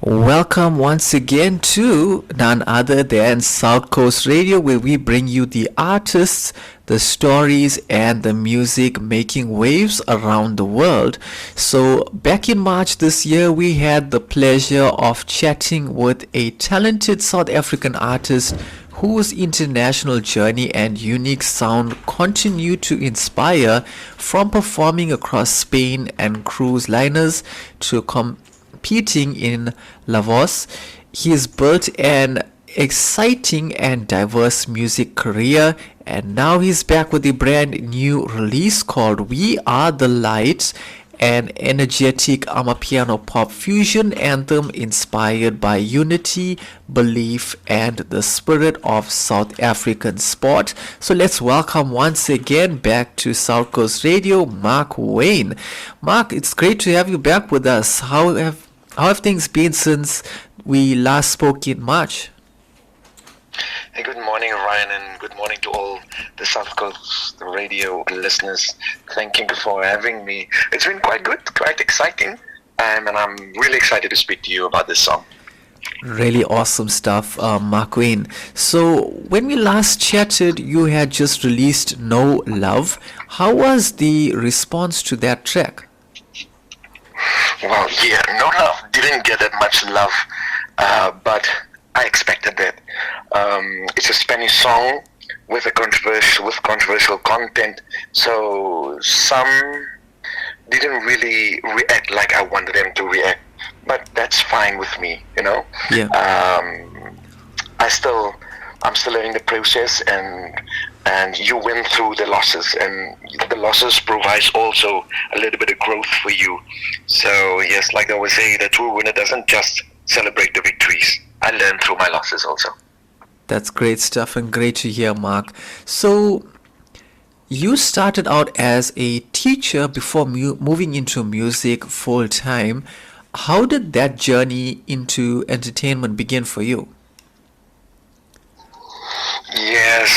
Welcome once again to none other than South Coast Radio, where we bring you the artists, the stories, and the music making waves around the world. So, back in March this year, we had the pleasure of chatting with a talented South African artist whose international journey and unique sound continue to inspire, from performing across Spain and cruise liners to competing in Lavos. He has built an exciting and diverse music career, and now he's back with a brand new release called We Are the Lights, an energetic amapiano pop fusion anthem inspired by unity, belief, and the spirit of South African sport. So let's welcome once again back to South Coast Radio, Mark Wayne. Mark, it's great to have you back with us. How have things been since we last spoke in March? Hey, good morning, Ryan, and good morning to all the South Coast Radio listeners. Thank you for having me. It's been quite good, quite exciting, and I'm really excited to speak to you about this song. Really awesome stuff, Mark Wayne. So, when we last chatted, you had just released No Love. How was the response to that track? Well, yeah, No Love didn't get that much love, but I expected that. It's a Spanish song with controversial content, so some didn't really react like I wanted them to react, but that's fine with me, you know. Yeah. I'm still learning the process, and you went through the losses, and the losses provides also a little bit of growth for you. So yes, like I always say, the true winner doesn't just celebrate the victories. I learned through my losses also. That's great stuff and great to hear, Mark. So, you started out as a teacher before moving into music full time. How did that journey into entertainment begin for you? Yes,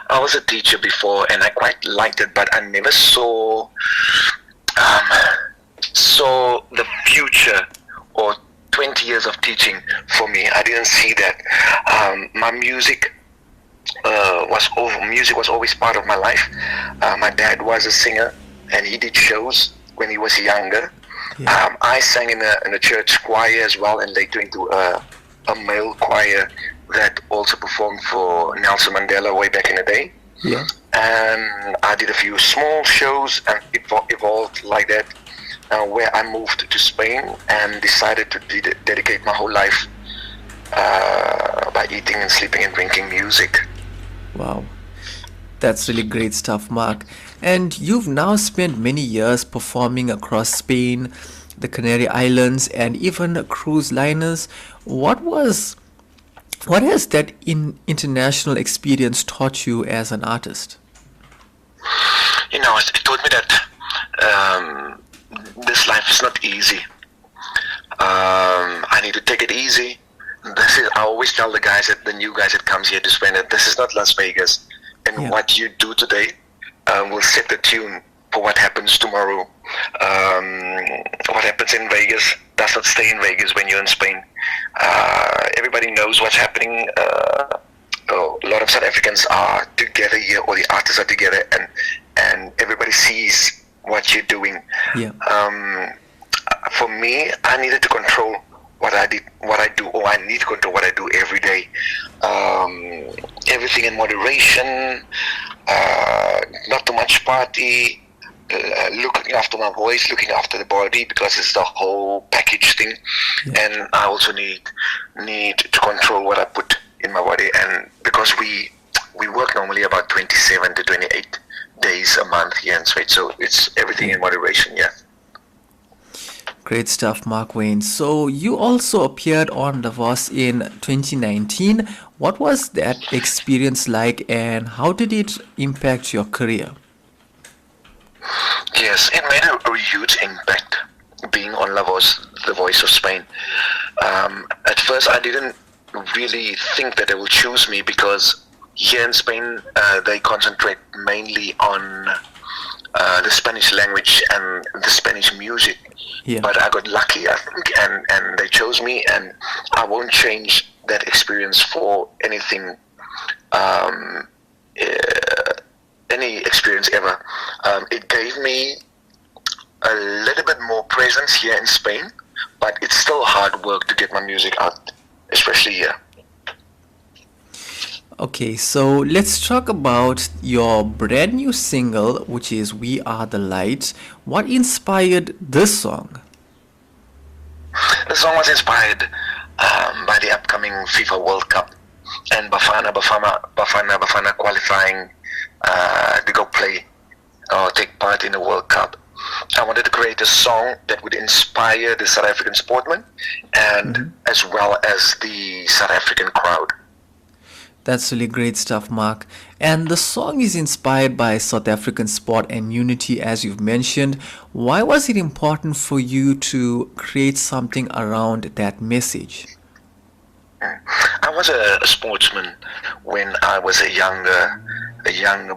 I was a teacher before, and I quite liked it, but I never saw the future or 20 years of teaching for me. I didn't see that. My music was always part of my life. My dad was a singer, and he did shows when he was younger. Yeah. I sang in a church choir as well, and later into a male choir that also performed for Nelson Mandela way back in the day. Yeah. And I did a few small shows, and it evolved like that, where I moved to Spain and decided to dedicate my whole life by eating and sleeping and drinking music. Wow. That's really great stuff, Mark. And you've now spent many years performing across Spain, the Canary Islands, and even cruise liners. What has that international experience taught you as an artist? You know, it taught me that this life is not easy. I need to take it easy. I always tell the new guys that comes here to Spain, that this is not Las Vegas, and Yeah. what you do today will set the tune for what happens tomorrow. What happens in Vegas does not stay in Vegas when you're in Spain. Everybody knows what's happening. A lot of South Africans are together here, or the artists are together, and everybody sees what you're doing. Yeah. For me, I needed to control what I do, or I need to control what I do every day. Everything in moderation, not too much party, looking after my voice, looking after the body, because it's the whole package thing. Yeah. And I also need to control what I put in my body, and because we work normally about 27 to 28 days a month here in Spain, so it's everything in moderation. Yeah. Great stuff, Mark Wayne. So you also appeared on Davos in 2019. What was that experience like, and how did it impact your career? Yes, it made a huge impact being on La Voz, the voice of Spain. At first, I didn't really think that they will choose me, because here in Spain, they concentrate mainly on the Spanish language and the Spanish music. Yeah. But I got lucky, I think, and they chose me, and I won't change that experience for anything, um, uh, any experience ever. It gave me a little bit more presence here in Spain, but it's still hard work to get my music out, especially here. Okay, so let's talk about your brand new single, which is We Are the Light. What inspired this song? The song was inspired by the upcoming FIFA World Cup and Bafana qualifying to go play or take part in the World Cup. I wanted to create a song that would inspire the South African sportmen and as well as the South African crowd. That's really great stuff, Mark. And the song is inspired by South African sport and unity, as you've mentioned. Why was it important for you to create something around that message? I was a sportsman when I was a young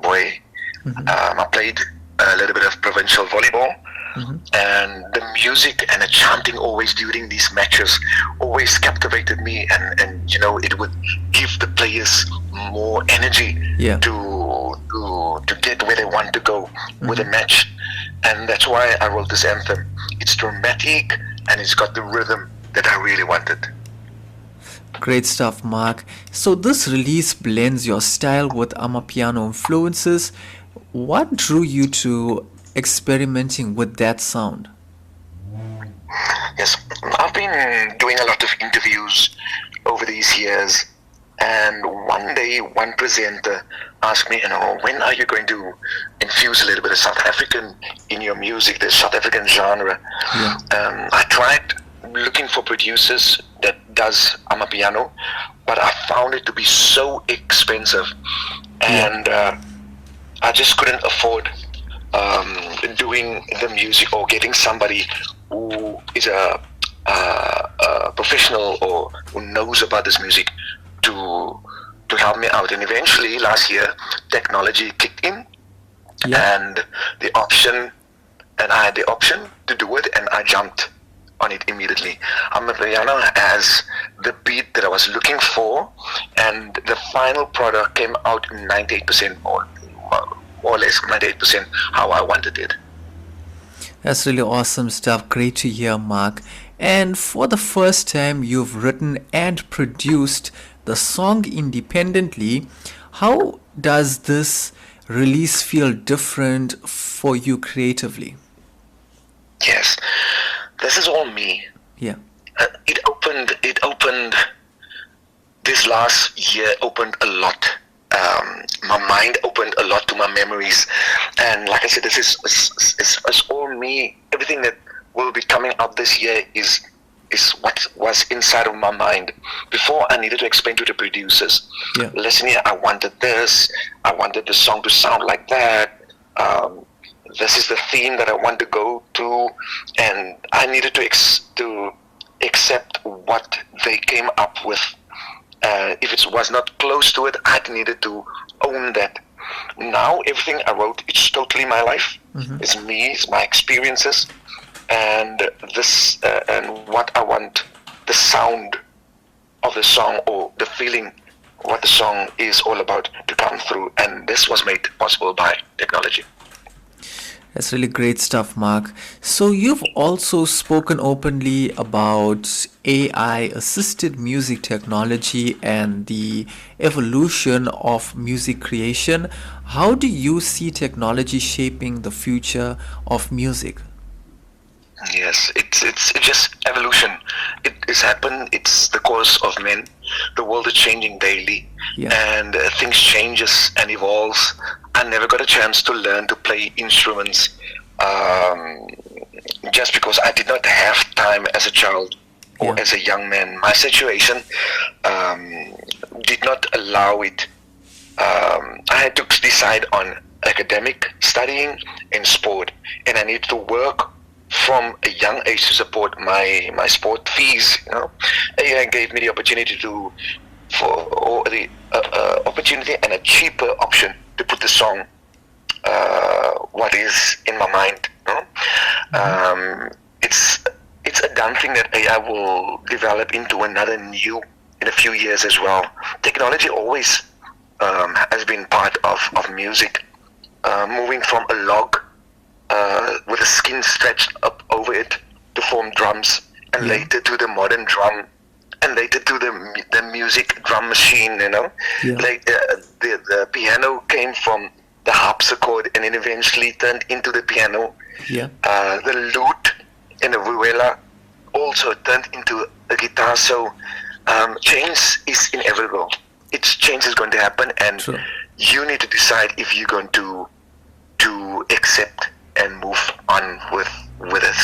boy. I played a little bit of provincial volleyball, and the music and the chanting always during these matches always captivated me, and it would give the players more energy Yeah. to get where they want to go with a match, and that's why I wrote this anthem. It's dramatic and it's got the rhythm that I really wanted. Great stuff, Mark. So this release blends your style with Amapiano influences. What drew you to experimenting with that sound? Yes, I've been doing a lot of interviews over these years, and one day one presenter asked me, when are you going to infuse a little bit of South African in your music, the South African genre? Yeah. I tried looking for producers that does Amapiano, but I found it to be so expensive, and I just couldn't afford doing the music or getting somebody who is a professional or who knows about this music to help me out. And eventually last year technology kicked in, and I had the option to do it, and I jumped on it immediately. Amapiano has the beat that I was looking for, and the final product came out 98% more or less 98% how I wanted it. That's really awesome stuff. Great to hear, Mark. And for the first time, you've written and produced the song independently. How does this release feel different for you creatively? Yes, this is all me. Yeah. It opened this last year opened a lot. My mind opened a lot to my memories, and like I said, this is all me. Everything that will be coming out this year is what was inside of my mind. Before, I needed to explain to the producers, listen here, I wanted this, I wanted the song to sound like that, this is the theme that I want to go to, and I needed to accept what they came up with. If it was not close to it, I needed to own that. Now everything I wrote, it's totally my life. It's me, it's my experiences, and this and what I want the sound of the song or the feeling what the song is all about to come through. And this was made possible by technology. That's really great stuff, Mark. So you've also spoken openly about AI-assisted music technology and the evolution of music creation. How do you see technology shaping the future of music? Yes, it's just evolution. It has happened. It's the course of men. The world is changing daily, and things changes and evolves. I never got a chance to learn to play instruments just because I did not have time as a child or as a young man. My situation did not allow it. I had to decide on academic studying and sport, and I needed to work from a young age to support my sport fees. AI gave me the opportunity opportunity and a cheaper option to put the song what is in my mind. No? It's a done thing that AI will develop into another new in a few years as well. Technology always has been part of music, moving from a log with a skin stretched up over it to form drums, and later to the modern drum, and later to the music drum machine. Like the piano came from the harpsichord and then eventually turned into the piano. The lute and the vihuela also turned into a guitar. So change is inevitable. Change is going to happen, and you need to decide if you're going to accept and move on with it.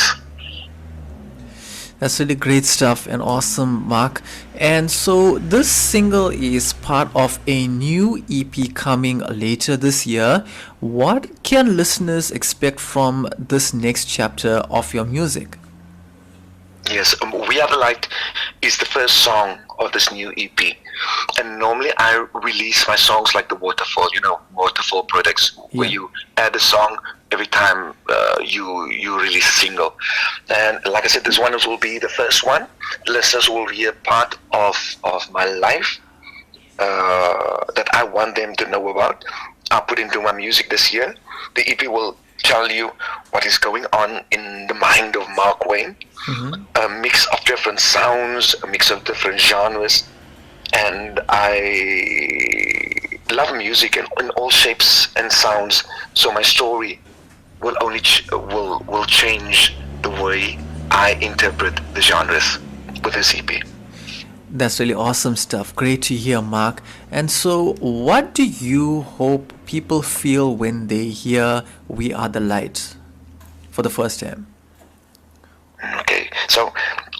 That's really great stuff and awesome, Mark. And so this single is part of a new EP coming later this year. What can listeners expect from this next chapter of your music? Yes, We Are the Light is the first song of this new EP. And normally I release my songs like the waterfall, waterfall products, where you add a song every time you release a single. And like I said, this one will be the first one. Listeners will hear part of my life that I want them to know about. I'll put into my music this year. The EP will tell you what is going on in the mind of Mark Wayne. A mix of different sounds, a mix of different genres. And I love music in all shapes and sounds, so my story will only will change the way I interpret the genres with this EP. That's really awesome stuff. Great to hear, Mark. And so what do you hope people feel when they hear We Are the Light for the first time? Okay, so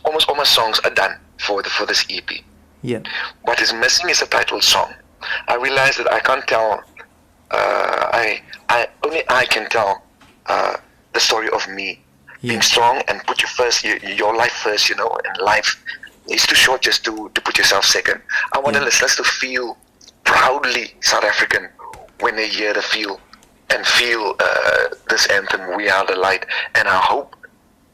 almost all my songs are done for this EP. What is missing is a title song. I realize that I can't tell. Only I can tell the story of me being strong and put your life first. And life is too short just to put yourself second. I want the listeners to feel proudly South African when they hear the feel this anthem, We Are the Light. And I hope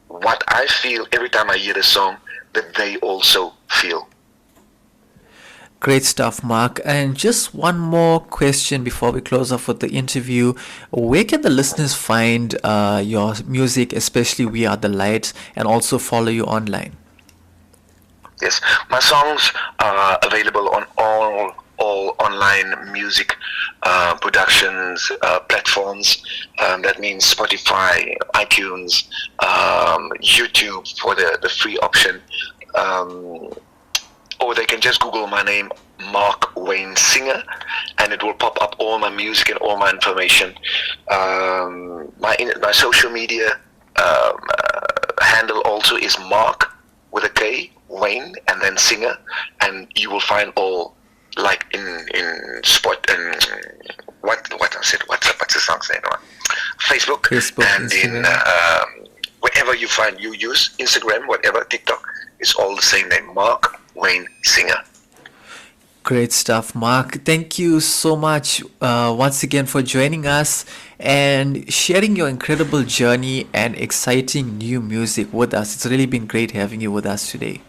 what I feel every time I hear the song, that they also feel. Great stuff, Mark. And just one more question before we close off with the interview. Where can the listeners find your music, especially We Are the Light, and also follow you online? Yes, my songs are available on all online music productions platforms. That means Spotify, iTunes, YouTube for the free option. Or they can just Google my name, Mark Wayne Singer, and it will pop up all my music and all my information. My social media handle also is Mark with a K, Wayne, and then Singer, and you will find all like in spot and what's the song's name? Facebook and Instagram. In wherever you use Instagram, whatever, TikTok, it's all the same name, Mark Wayne Singer. Great stuff, Mark. Thank you so much once again for joining us and sharing your incredible journey and exciting new music with us. It's really been great having you with us today.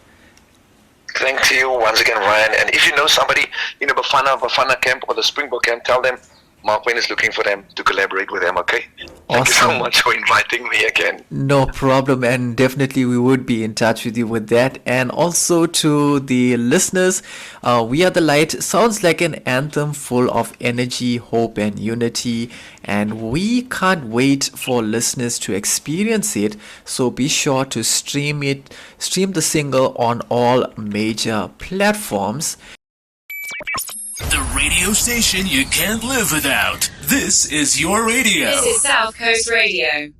Thank you once again, Ryan. And if you know somebody in the Bafana camp or the Springbok camp, tell them Mark Wayne is looking for them to collaborate with them, okay? Thank you so much for inviting me again. No problem, and definitely we would be in touch with you with that. And also to the listeners, We Are the Light sounds like an anthem full of energy, hope, and unity. And we can't wait for listeners to experience it. So be sure to stream the single on all major platforms. The radio station you can't live without. This is your radio. This is South Coast Radio.